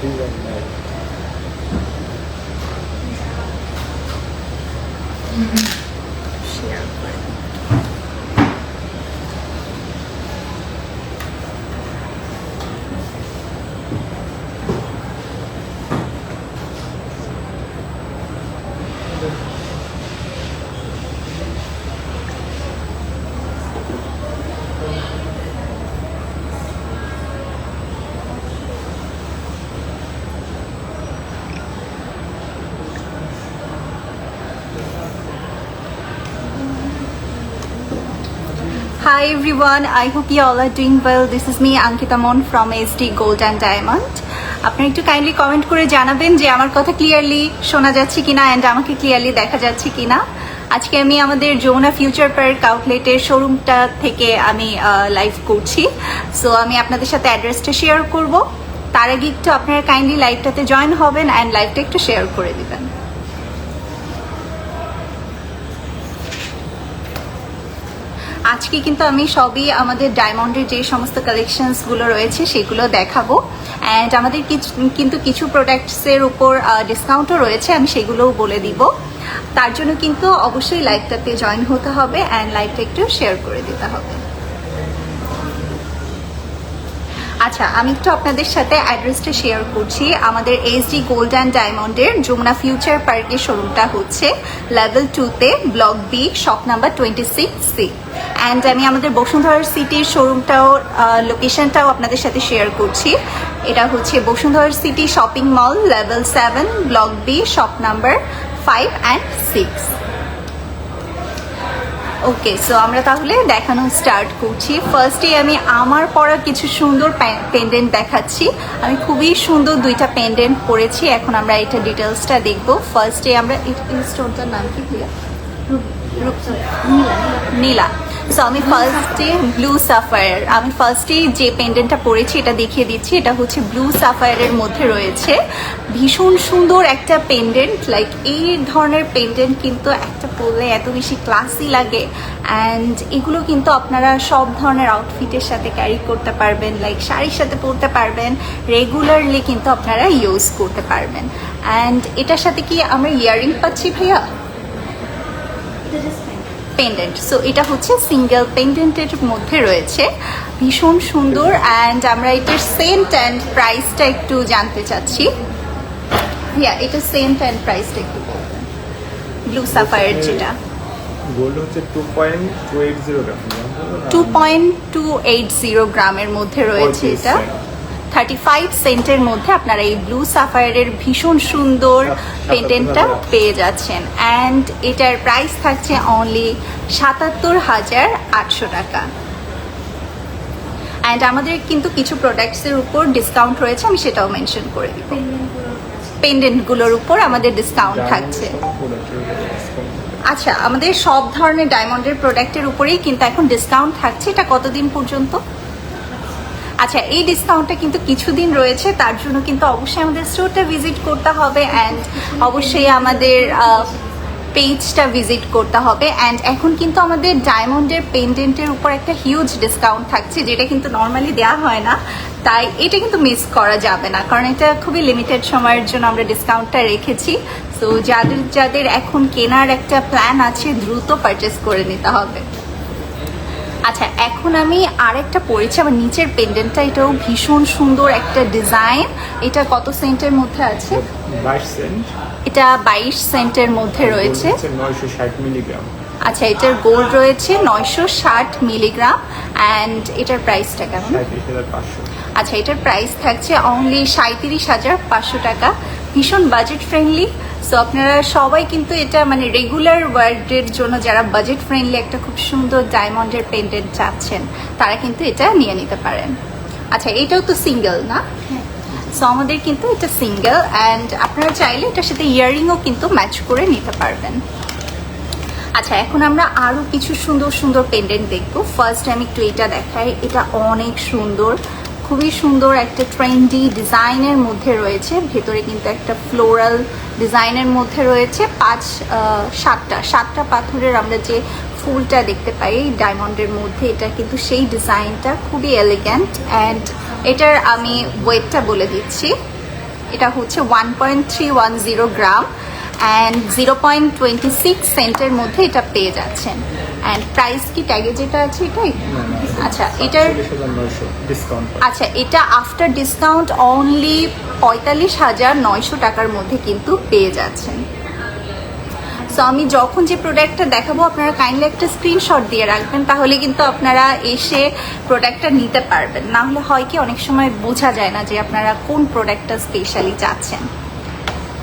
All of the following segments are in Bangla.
ডিজাইন নাই। শেয়ার করে Hi everyone, I hope you all are doing well. This is me Ankita Mon from SD Gold and Diamond. আপনারা একটু কাইন্ডলি কমেন্ট করে জানাবেন যে আমার কথা ক্লিয়ারলি শোনা যাচ্ছে কিনা এন্ড আমাকে ক্লিয়ারলি দেখা যাচ্ছে কিনা। আজকে আমি আমাদের যমুনা ফিউচার পার্ক আউটলেটের শোরুমটা থেকে আমি লাইভ করছি। সো আমি আপনাদের সাথে অ্যাড্রেসটা শেয়ার করব। তার আগে একটু আপনারা কাইন্ডলি লাইভটাতে জয়েন হবেন এন্ড লাইভটা একটু শেয়ার করে দিবেন। আজকে কিন্তু আমি সবই আমাদের ডায়মন্ডের যে সমস্ত কালেকশনসগুলো রয়েছে সেগুলো দেখাবো অ্যান্ড আমাদের কিন্তু কিছু প্রোডাক্টসের উপর ডিসকাউন্টও রয়েছে, আমি সেগুলোও বলে দিব। তার জন্য কিন্তু অবশ্যই লাইভটাতে জয়েন হতে হবে অ্যান্ড লাইভটা একটু শেয়ার করে দিতে হবে। আচ্ছা, আমি একটু আপনাদের সাথে অ্যাড্রেসটা শেয়ার করছি। আমাদের SD গোল্ড অ্যান্ড ডায়মন্ডের যমুনা ফিউচার পার্কের শোরুমটা হচ্ছে লেভেল 2-তে block B shop number 26C and আমি আমাদের বসুন্ধরা সিটির শোরুমটাও লোকেশনটাও আপনাদের সাথে শেয়ার করছি। এটা হচ্ছে Bashundhara city shopping mall level 7 block B shop number 5 and 6। Okay, so আমরা তাহলে দেখানো স্টার্ট করছি। ফার্স্টে আমি আমার পরা কিছু সুন্দর পেন্ডেন্ট দেখাচ্ছি। আমি খুবই সুন্দর দুইটা পেন্ডেন্ট পরেছি। এখন আমরা এটা ডিটেলসটা দেখবো। ফার্স্টে আমরা এই স্টোনটার নাম কি প্রিয়া? নীলা। সো আমি ফার্স্টে ব্লু সাফায়ার, আমি ফার্স্টে যে পেন্ডেন্টটা পরেছি এটা দেখিয়ে দিচ্ছি। এটা হচ্ছে ব্লু সাফায়ারের মধ্যে রয়েছে। ভীষণ সুন্দর একটা পেন্ডেন্ট, লাইক এই ধরনের পেন্ডেন্ট কিন্তু একটা পরলে এত বেশি ক্লাসি লাগে অ্যান্ড এগুলো কিন্তু আপনারা সব ধরনের আউটফিটের সাথে ক্যারি করতে পারবেন, লাইক শাড়ির সাথে পরতে পারবেন, রেগুলারলি কিন্তু আপনারা ইউজ করতে পারবেন। অ্যান্ড এটার সাথে কি আমরা ইয়াররিং পাচ্ছি ভাইয়া? পেন্ডেন্ট। সো এটা হচ্ছে সিঙ্গেল পেন্ডেন্টের মধ্যে রয়েছে, ভীষণ সুন্দর। অ্যান্ড আমরা এটার সেন্ট অ্যান্ড প্রাইসটা একটু জানতে চাচ্ছি। এটা সেন্ট অ্যান্ড প্রাইসটা একটু বলবেন। ব্লু সাফায়ার যেটা গোল্ড হচ্ছে 2.280 গ্রাম, 2.280 গ্রামের মধ্যে রয়েছে। এটা 35 সেন্টের মধ্যে আপনারা এই ব্লু সাফায়ারের ভীষণ সুন্দর পেন্ডেন্টটা পেয়ে যাচ্ছেন অ্যান্ড এটার প্রাইস থাকছে অনলি 77,800 টাকা। অ্যান্ড আমাদের কিন্তু কিছু প্রোডাক্টসের উপর ডিসকাউন্ট রয়েছে, আমি সেটাও মেনশন করে দিব। পেন্ডেন্টগুলোর উপর আমাদের ডিসকাউন্ট থাকছে। আচ্ছা, আমাদের সব ধরনের ডায়মন্ডের প্রোডাক্টের উপরেই কিন্তু এখন ডিসকাউন্ট থাকছে। এটা কতদিন পর্যন্ত? আচ্ছা, এই ডিসকাউন্টটা কিন্তু কিছুদিন রয়েছে, তার জন্য কিন্তু অবশ্যই আমাদের স্টোরটা ভিজিট করতে হবে অ্যান্ড অবশ্যই আমাদের পেজটা ভিজিট করতে হবে। অ্যান্ড এখন কিন্তু আমাদের ডায়মন্ডের পেন্ডেন্টের উপর একটা হিউজ ডিসকাউন্ট থাকছে, যেটা কিন্তু নর্মালি দেওয়া হয় না, তাই এটা কিন্তু মিস করা যাবে না, কারণ এটা খুবই লিমিটেড সময়ের জন্য আমরা ডিসকাউন্টটা রেখেছি। সো যাদের যাদের এখন কেনার একটা প্ল্যান আছে দ্রুত পারচেস করে নিতে হবে। আচ্ছা, এখন আমি আরেকটা পরেছি আমার নিচের পেন্ডেন্টটা, এটাও ভীষণ সুন্দর একটা ডিজাইন। এটা কত সেন্টের মধ্যে আছে? 22 সেন্ট। এটা 22 সেন্টের মধ্যে রয়েছে। 960 মিলিগ্রাম। আচ্ছা, এটার গোল্ড রয়েছে 960 মিলিগ্রাম অ্যান্ড এটার প্রাইসটা কেমন? 37,500। আচ্ছা, এটার প্রাইস থাকছে অনলি 37,500 টাকা। ভীষণ বাজেট ফ্রেন্ডলি। সো আপনারা সবাই কিন্তু এটা মানে রেগুলার ওয়ার্ডের জন্য যারা বাজেট ফ্রেন্ডলি একটা খুব সুন্দর ডায়মন্ডের পেন্ডেন্ট চাচ্ছেন তারা কিন্তু এটা নিয়ে নিতে পারেন। আচ্ছা, এটাও তো সিঙ্গেল না? সো আমাদের কিন্তু এটা সিঙ্গেল অ্যান্ড আপনারা চাইলে এটার সাথে ইয়াররিংও কিন্তু ম্যাচ করে নিতে পারবেন। আচ্ছা, এখন আমরা আরও কিছু সুন্দর সুন্দর পেন্ডেন্ট দেখবো। ফার্স্ট আমি একটু এটা দেখাই। এটা অনেক সুন্দর, খুবই সুন্দর একটা ট্রেন্ডি ডিজাইনের মধ্যে রয়েছে। ভেতরে কিন্তু একটা ফ্লোরাল ডিজাইনের মধ্যে রয়েছে। 7টা পাথরের আমরা যে ফুলটা দেখতে পাই ডায়মন্ডের মধ্যে, এটা কিন্তু সেই ডিজাইনটা খুবই এলিগ্যান্ট। অ্যান্ড এটার আমি ওয়েটটা বলে দিচ্ছি। এটা হচ্ছে 1.310 গ্রাম অ্যান্ড 0.26 সেন্টের মধ্যে এটা পেয়ে যাচ্ছেন। অ্যান্ড প্রাইস কি ট্যাগে যেটা আছে এটাই? আচ্ছা এটার 47,900 ডিসকাউন্ট। আচ্ছা এটা আফটার ডিসকাউন্ট অনলি 45,900 টাকার মধ্যে কিন্তু পেয়ে যাচ্ছেন। সো আমি যখন যে প্রোডাক্টটা দেখাবো আপনারা কাইন্ডলি একটা স্ক্রিনশট দিয়ে রাখবেন, তাহলে কিন্তু আপনারা এসে প্রোডাক্টটা নিতে পারবেন। না হলে হয় কি অনেক সময় বোঝা যায় না যে আপনারা কোন প্রোডাক্টটা স্পেশালি চাচ্ছেন।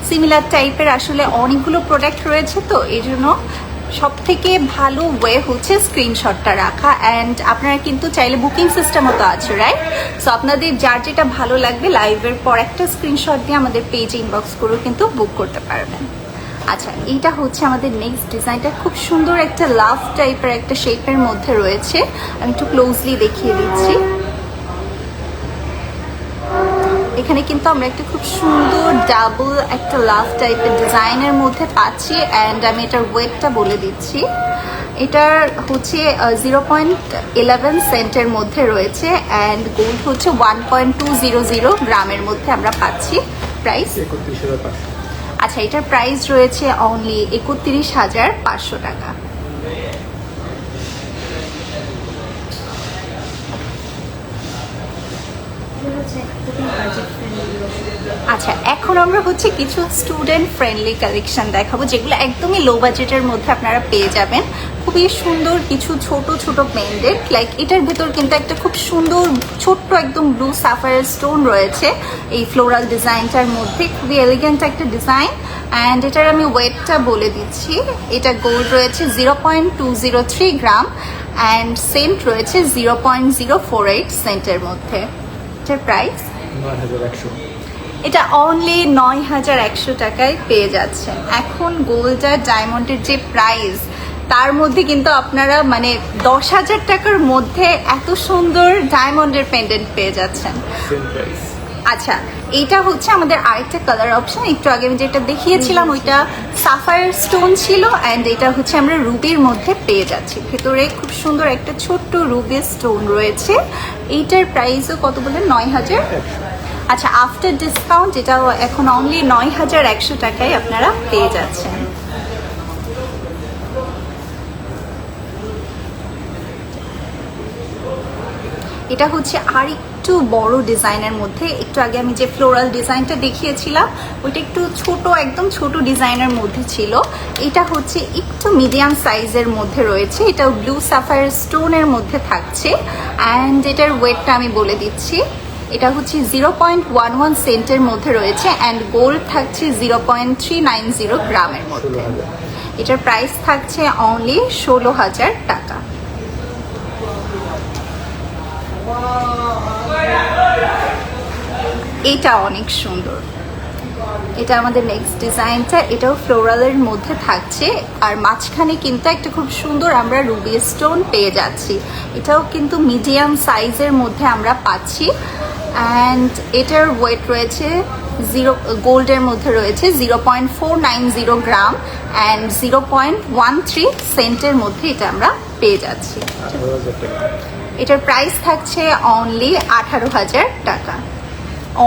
সিমিলার টাইপের আসলে অনেকগুলো প্রোডাক্ট রয়েছে, তো এই জন্য সব থেকে ভালো ওয়ে হচ্ছে স্ক্রিনশটটা রাখা। অ্যান্ড আপনারা কিন্তু চাইলে বুকিং সিস্টেমও তো আছে, রাইট? সো আপনাদের যার যেটা ভালো লাগবে লাইভের পর একটা স্ক্রিনশট দিয়ে আমাদের পেজে ইনবক্স করেও কিন্তু বুক করতে পারবেন। আচ্ছা এইটা হচ্ছে আমাদের নেক্সট ডিজাইনটা, খুব সুন্দর একটা লাভ টাইপের একটা শেপের মধ্যে রয়েছে। আমি একটু ক্লোজলি দেখিয়ে দিচ্ছি। এখানে কিন্তু আমরা একটা খুব সুন্দর ডাবল একটা লাভ টাইপের ডিজাইনের মধ্যে পাচ্ছি। অ্যান্ড আমি এটার ওয়েটটা বলে দিচ্ছি, এটার হচ্ছে 0.11 সেন্টের মধ্যে রয়েছে। অ্যান্ড গোল্ড হচ্ছে 1.200 গ্রামের মধ্যে আমরা পাচ্ছি। প্রাইস 31,500। আচ্ছা এটার প্রাইস রয়েছে অনলি 31,500 টাকা। আচ্ছা এখন আমরা হচ্ছে কিছু স্টুডেন্ট ফ্রেন্ডলি কালেকশন দেখাবো, যেগুলো একদমই লো বাজেটের মধ্যে আপনারা পেয়ে যাবেন। খুবই সুন্দর কিছু ছোট ছোট পেন্ডেন্ট, লাইক এটার ভেতর কিন্তু একটা খুব সুন্দর ছোট্ট একদম ব্লু সাফায়ার স্টোন রয়েছে এই ফ্লোরাল ডিজাইনটার মধ্যে। খুবই এলিগেন্ট একটা ডিজাইন। অ্যান্ড এটার আমি ওয়েটটা বলে দিচ্ছি, এটা গোল্ড রয়েছে 0.203 গ্রাম অ্যান্ড সেন্ট রয়েছে 0.048 সেন্টের মধ্যে। এটার প্রাইস 9,100। এটা অনলি 9,100 টাকায় পেয়ে যাচ্ছেন। এখন গোল্ড আর ডায়মন্ডের যে প্রাইস, তার মধ্যে কিন্তু আপনারা মানে 10,000 টাকার মধ্যে এত সুন্দর ডায়মন্ডের পেন্ডেন্ট পেয়ে যাচ্ছেন। Same price. আচ্ছা এইটা হচ্ছে আমাদের আরেকটা কালার অপশন। একটু আগে আমি যেটা দেখিয়েছিলাম ওইটা সাফায়ার স্টোন ছিল, অ্যান্ড এটা হচ্ছে আমরা রুবির মধ্যে পেয়ে যাচ্ছি। ভেতরে খুব সুন্দর একটা ছোট্ট রুবির স্টোন রয়েছে। এইটার প্রাইসও কত বলে? 9,000। আচ্ছা আফটার ডিসকাউন্ট এটাও এখন অনলি 9,100 টাকায় আপনারা পেয়ে যাচ্ছেন। এটা হচ্ছে আর একটু বড় ডিজাইনের মধ্যে। একটু আগে আমি যে ফ্লোরাল ডিজাইনটা দেখিয়েছিলাম ওইটা একটু ছোট, একদম ছোট ডিজাইনের মধ্যে ছিল। এটা হচ্ছে একটু মিডিয়াম সাইজের মধ্যে রয়েছে। এটাও ব্লু সাফায়ার স্টোনের মধ্যে থাকছে। অ্যান্ড এটার ওয়েটটা আমি বলে দিচ্ছি, এটা হচ্ছে 0.11 সেন্টের মধ্যে রয়েছে। অ্যান্ড গোল্ড থাকছে 0.390 গ্রামের মধ্যে। এটার প্রাইস থাকছে অনলি 16,000 টাকা। এটা অনেক সুন্দর, এটা আমাদের নেক্সট ডিজাইনটা। এটাও ফ্লোরালের মধ্যে থাকছে আর মাঝখানে কিন্তু একটা খুব সুন্দর আমরা রুবি স্টোন পেয়ে যাচ্ছি। এটাও কিন্তু মিডিয়াম সাইজের মধ্যে আমরা পাচ্ছি। অ্যান্ড এটার ওয়েট রয়েছে গোল্ডের মধ্যে রয়েছে 0.490 গ্রাম অ্যান্ড 0.13 সেন্টের মধ্যে এটা আমরা পেয়ে যাচ্ছি। 18,000 টাকা। এটার প্রাইস থাকছে অনলি 18,000 টাকা।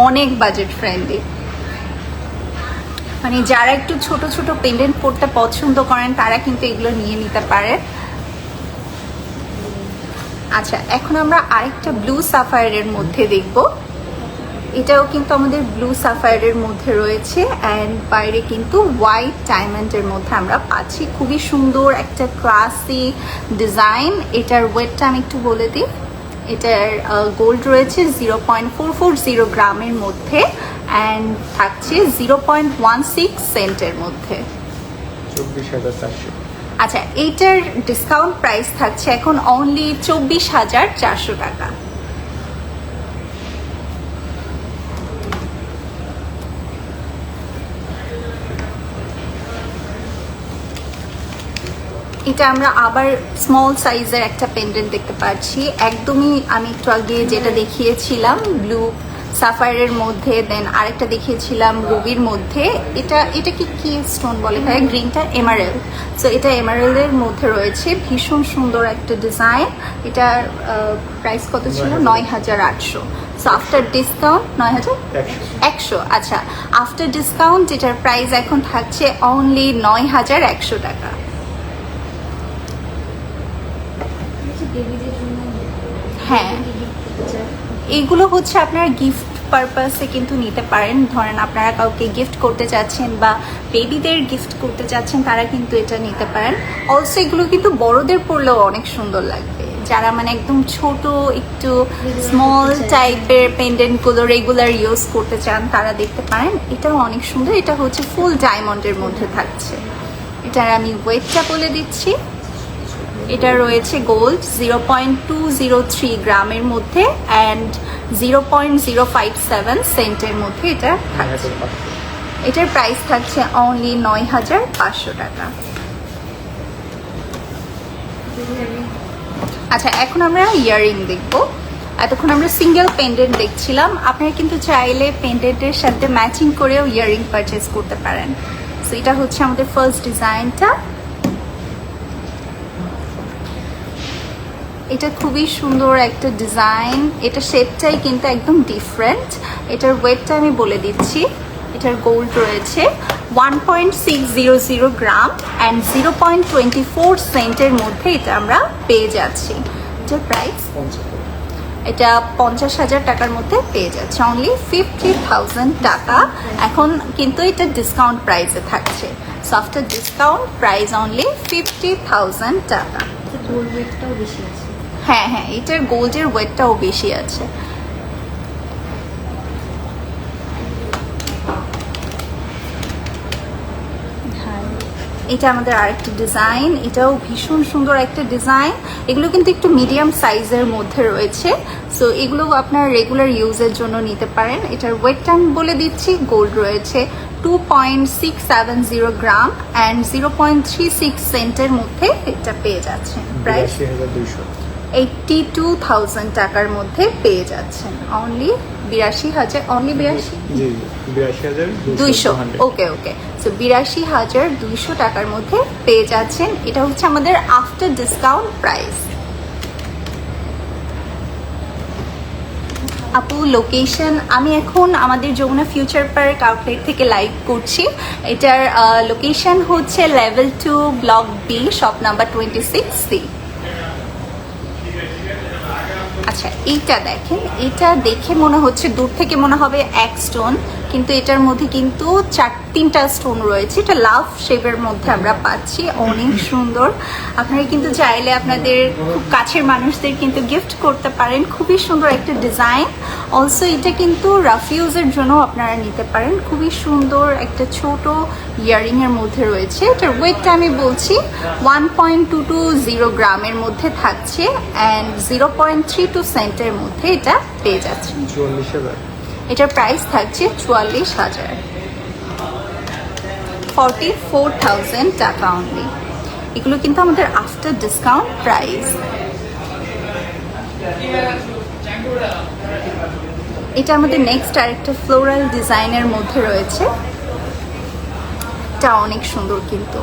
অনেক বাজেট ফ্রেন্ডলি, মানে যারা একটু ছোট ছোট পেন্ডেন্ট পরতে পছন্দ করেন তারা কিন্তু এগুলো নিয়ে নিতে পারে। আচ্ছা এখন আমরা আরেকটা ব্লু সাফায়ারের মধ্যে দেখব। এটাও কিন্তু আমাদের ব্লু সাফায়ারের মধ্যে রয়েছে। অ্যান্ড বাইরে কিন্তু হোয়াইট ডায়মন্ডের মধ্যে আমরা পাচ্ছি। খুবই সুন্দর একটা ক্লাসি ডিজাইন। এটার ওয়েটটা আমি একটু বলে দিই, এটার গোল্ড রয়েছে 0.440 গ্রামের মধ্যে অ্যান্ড থাকছে 0.16 সেন্টের মধ্যে। 24,400। আচ্ছা এইটার ডিসকাউন্ট প্রাইস থাকছে এখন অনলি 24,400 টাকা। এটা আমরা আবার স্মল সাইজের একটা পেন্ডেন্ট দেখতে পাচ্ছি। একদমই আমি একটু আগে যেটা দেখিয়েছিলাম ব্লু সাফায়ারের মধ্যে, দেন আরেকটা দেখিয়েছিলাম রুবির মধ্যে। এটা কি স্টোন বলে ভাই? গ্রিনটা এমারেল। সো এটা এমারেলের মধ্যে রয়েছে। ভীষণ সুন্দর একটা ডিজাইন। এটার প্রাইস কত ছিল? 9,800। So after discount 9000 100 100। আচ্ছা, আফটার ডিসকাউন্ট এটার প্রাইস এখন থাকছে অনলি 9100 টাকা। হ্যাঁ, এগুলো হচ্ছে আপনারা গিফট পারপাসে কিন্তু নিতে পারেন। ধরেন আপনারা কাউকে গিফট করতে চাচ্ছেন বা বেবিদের গিফট করতে চাচ্ছেন, তারা কিন্তু এটা নিতে পারেন। অলসো এগুলো কিন্তু বড়দের পরলেও অনেক সুন্দর লাগবে। যারা মানে একদম ছোট একটু স্মল টাইপের পেন্ডেন্টগুলো রেগুলার ইউজ করতে চান, তারা দেখতে পারেন। এটাও অনেক সুন্দর। এটা হচ্ছে ফুল ডায়মন্ডের মধ্যে থাকছে। এটার আমি ওয়েটটা বলে দিচ্ছি। এটা রয়েছে গোল্ড 0.203 গ্রামের মধ্যে অ্যান্ড 0.057 সেন্টের মধ্যে এটা থাকছে। এটার প্রাইস থাকছে অনলি 9500 টাকা। আচ্ছা, এখন আমরা ইয়াররিং দেখব। এতক্ষণ আমরা সিঙ্গেল পেন্ডেন্ট দেখছিলাম। আপনারা কিন্তু চাইলে পেন্ডেন্টের সাথে ম্যাচিং করেও ইয়াররিং পারচেজ করতে পারেন। সো এটা হচ্ছে আমাদের ফার্স্ট ডিজাইনটা। এটা খুবই সুন্দর একটা ডিজাইন। এটা শেপটাই কিন্তু একদম ডিফারেন্ট। এটার ওয়েটটা আমি বলে দিচ্ছি। এটার গোল্ড রয়েছে 1.600 গ্রাম অ্যান্ড 0.24 সেন্টের মধ্যে এটা আমরা পেয়ে যাচ্ছি। এটার প্রাইস এটা 50,000 টাকার মধ্যে পেয়ে যাচ্ছে, অনলি 50,000 টাকা। এখন কিন্তু এটা ডিসকাউন্ট প্রাইসে থাকছে। So after discount price only 50,000 টাকা। হ্যাঁ হ্যাঁ, এটার গোল্ডের ওয়েটটাও বেশি আছে। এটা আমাদের আরেকটা ডিজাইন। এটাও ভীষণ সুন্দর একটা ডিজাইন। এগুলো কিন্তু একটু মিডিয়াম সাইজের মধ্যে রয়েছে। সো এগুলো আপনার রেগুলার ইউজের জন্য নিতে পারেন। এটার ওয়েটটা আমি বলে দিচ্ছি। গোল্ড রয়েছে 2.670 গ্রাম অ্যান্ড 0.36 সেন্টের মধ্যে এটা পেয়ে যাচ্ছেন। প্রাইস 82,000 টাকার মধ্যে পেয়ে যাচ্ছেন, only 82,000। Only 82,200। Okay okay, so 82,200 টাকার মধ্যে পেয়ে যাচ্ছেন। এটা হচ্ছে আমাদের আফটার ডিসকাউন্ট প্রাইস। আপু লোকেশন, আমি এখন আমাদের যমুনা ফিউচার পার্ক আউটলেট থেকে লাইভ করছি। এটার লোকেশন হচ্ছে level 2 block B, shop number 26C। আচ্ছা, এইটা দেখেন। এটা দেখে মনে হচ্ছে, দূর থেকে মনে হবে এক স্টোন, কিন্তু এটার মধ্যে কিন্তু 3টা স্টোন রয়েছে। এটা লাভ শেপের মধ্যে আমরা পাচ্ছি, অনেক সুন্দর। আপনারা কিন্তু চাইলে আপনাদের খুব কাছের মানুষদের কিন্তু গিফট করতে পারেন। খুবই সুন্দর একটা ডিজাইন। অলসো এটা কিন্তু রাফ ইউজের জন্য আপনারা নিতে পারেন। খুবই সুন্দর একটা ছোট ইয়াররিং এর মধ্যে রয়েছে। এটার ওয়েটটা আমি বলছি 1.220 গ্রামের মধ্যে থাকছে অ্যান্ড 0.32 সেন্টের মধ্যে এটা পেয়ে যাচ্ছে। 44,000। এটার প্রাইস থাকছে 44,000, 44,000 টাকা অনলি। এগুলো কিন্তু আমাদের আফটার ডিসকাউন্ট প্রাইস। এটা আমাদের নেক্সট আরেকটা ফ্লোরাল ডিজাইনের মধ্যে রয়েছে। এটা অনেক সুন্দর কিন্তু।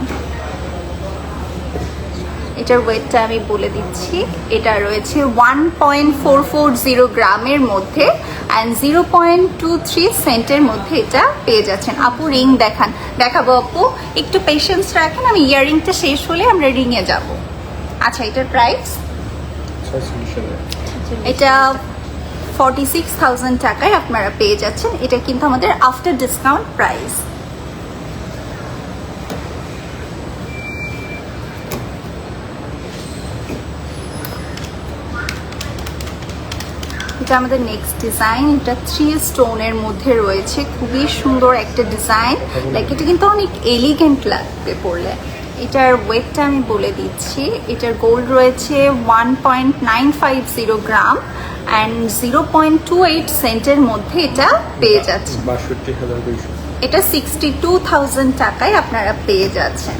এটার ওয়েটটা আমি বলে দিচ্ছি। এটা রয়েছে 1.440 গ্রামের মধ্যে অ্যান্ড 0.23 সেন্টের মধ্যে এটা পেয়ে যাচ্ছেন। আপু রিং দেখান। দেখাবো আপু, একটু পেশেন্স রাখেন, আমি ইয়াররিংটা শেষ হলে আমরা রিংয়ে যাব। আচ্ছা, এটার প্রাইস এটা 46,000 টাকায় আপনারা পেয়ে যাচ্ছেন। এটা কিন্তু আমাদের আফটার ডিসকাউন্ট প্রাইস। এটা আমাদের নেক্সট ডিজাইন। এটা 3 স্টোনের মধ্যে রয়েছে, খুবই সুন্দর একটা ডিজাইন। লাইক এটা কিন্তু অনেক এলিগেন্ট লাগবে পরলে। এটার ওয়েটটা আমি বলে দিচ্ছি। এটার গোল্ড রয়েছে 1.950 গ্রাম অ্যান্ড 0.28 সেন্টের মধ্যে এটা পেয়ে যাচ্ছে। 62,200। এটা 62,000 টাকায় আপনারা পেয়ে যাচ্ছেন।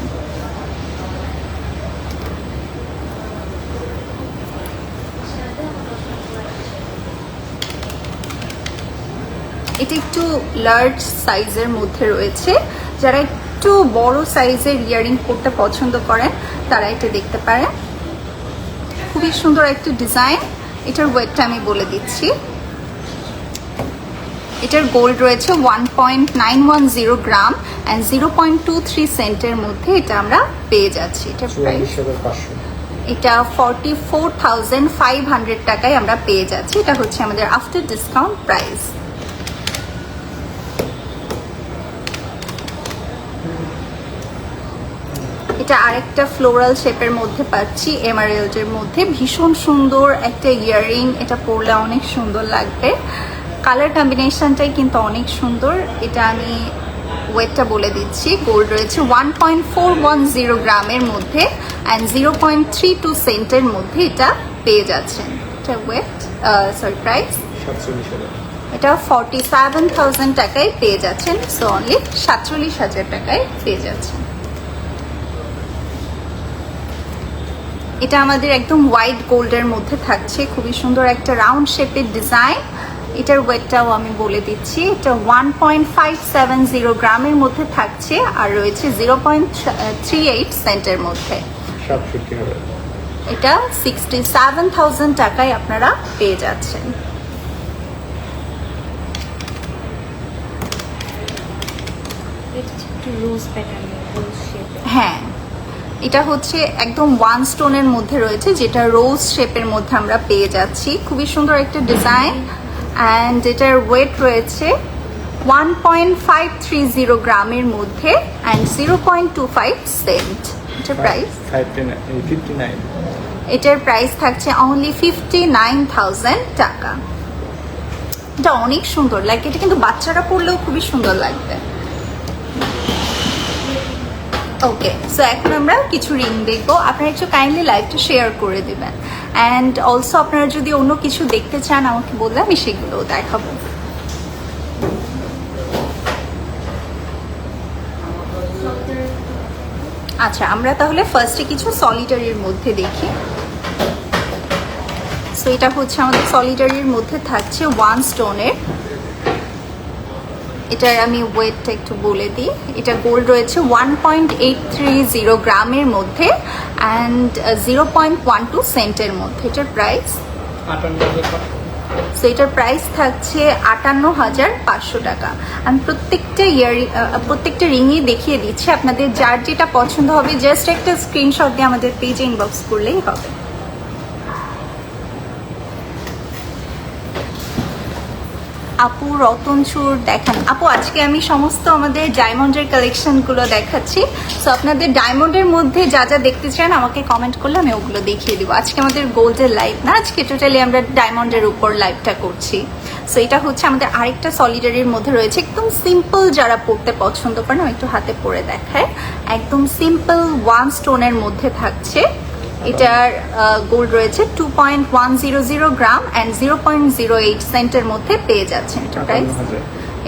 এটা একটু লার্জ সাইজের মধ্যে রয়েছে। যারা একটু বড় সাইজের ইয়াররিং পরতে পছন্দ করেন তারা এটা দেখতে পারেন। খুবই সুন্দর একটা ডিজাইন। এটার ওয়েটটা আমি বলে দিচ্ছি। এটার গোল্ড রয়েছে 1.910 গ্রাম অ্যান্ড 0.23 সেন্টের মধ্যে এটা আমরা পেয়ে যাচ্ছি। এটার প্রাইস 44,500। এটা 44,500 টাকায় আমরা পেয়ে যাচ্ছি। এটা হচ্ছে আমাদের আফটার ডিসকাউন্ট প্রাইস। এটা আরেকটা ফ্লোরাল শেপের মধ্যে পাচ্ছি, এমারেল্ডের মধ্যে ভীষণ সুন্দর একটা ইয়াররিং। এটা পরলে অনেক সুন্দর লাগবে, কালার কম্বিনেশনটাই কিন্তু অনেক সুন্দর। এটা আমি ওয়েটটা বলে দিচ্ছি, গোল্ড রয়েছে 1.410 গ্রামের মধ্যে অ্যান্ড 0.32 সেন্টের মধ্যে এটা পেয়ে যাচ্ছেন। এটা ওয়েট প্রাইস 47,000। এটা 47,000 টাকায় পেয়ে যাচ্ছেন। সো অনলি 47,000 টাকায় পেয়ে যাচ্ছেন। এটা আমাদের একদম হোয়াইট গোল্ডের মধ্যে থাকছে, খুবই সুন্দর একটা রাউন্ড শেপের ডিজাইন। এটার ওয়েটটাও আমি বলে দিচ্ছি, এটা 1.570 গ্রামের মধ্যে থাকছে আর রয়েছে 0.38 সেন্টের মধ্যে। 67,000। এটা 67,000 টাকায় আপনারা পেয়ে যাচ্ছেন। হ্যাঁ, এটা হচ্ছে একদম ওয়ান স্টোনের মধ্যে রয়েছে, যেটা রোজ শেপের মধ্যে আমরা পেয়ে যাচ্ছি। খুবই সুন্দর একটা ডিজাইন অ্যান্ড এটার ওয়েট রয়েছে 1.530 গ্রামের মধ্যে অ্যান্ড 0.25 সেন্ট। এটার প্রাইস 59। এটার প্রাইস থাকছে অনলি 59,000 টাকা। এটা অনেক সুন্দর লাগে, এটা কিন্তু বাচ্চারা পরলেও খুবই সুন্দর লাগবে। ওকে, সো এখন আমরা কিছু রিং দেখবো। আপনারা একটু কাইন্ডলি লাইভটা শেয়ার করে দেবেন অ্যান্ড অলসো আপনারা যদি অন্য কিছু দেখতে চান আমাকে বললে আমি সেগুলোও দেখাবো। আচ্ছা, আমরা তাহলে ফার্স্টে কিছু সলিটারির মধ্যে দেখি। সো এটা হচ্ছে আমাদের সলিটারির মধ্যে থাকছে ওয়ান স্টোনের। এটার আমি ওয়েটটা একটু বলে দিই। এটা গোল্ড রয়েছে 1.830 গ্রামের মধ্যে অ্যান্ড 0.12 সেন্টের মধ্যে। এটার প্রাইস 58,000। সো এটার প্রাইস থাকছে 58,500 টাকা। আমি প্রত্যেকটা রিংই দেখিয়ে দিচ্ছি, আপনাদের যার যেটা পছন্দ হবে জাস্ট একটা স্ক্রিনশট দিয়ে আমাদের পেজে ইনবক্স করলেই হবে। আপু রতনচুর দেখান। আপু আজকে আমি সমস্ত আমাদের ডায়মন্ডের কালেকশনগুলো দেখাচ্ছি। সো আপনাদের ডায়মন্ডের মধ্যে যা যা দেখতে চান আমাকে কমেন্ট করলে আমি ওগুলো দেখিয়ে দিব। আজকে আমাদের গোল্ডের লাইভ না, আজকে টোটালি আমরা ডায়মন্ডের উপর লাইভটা করছি। সো এটা হচ্ছে আমাদের আরেকটা সলিডারির মধ্যে রয়েছে, একদম সিম্পল যারা পড়তে পছন্দ করেন আমি একটু হাতে পরে দেখায়। একদম সিম্পল ওয়ান স্টোনের মধ্যে থাকছে। এটার গোল্ড রয়েছে 2.100 গ্রাম অ্যান্ড 0.08 সেন্টের মধ্যে পেয়ে যাচ্ছেন।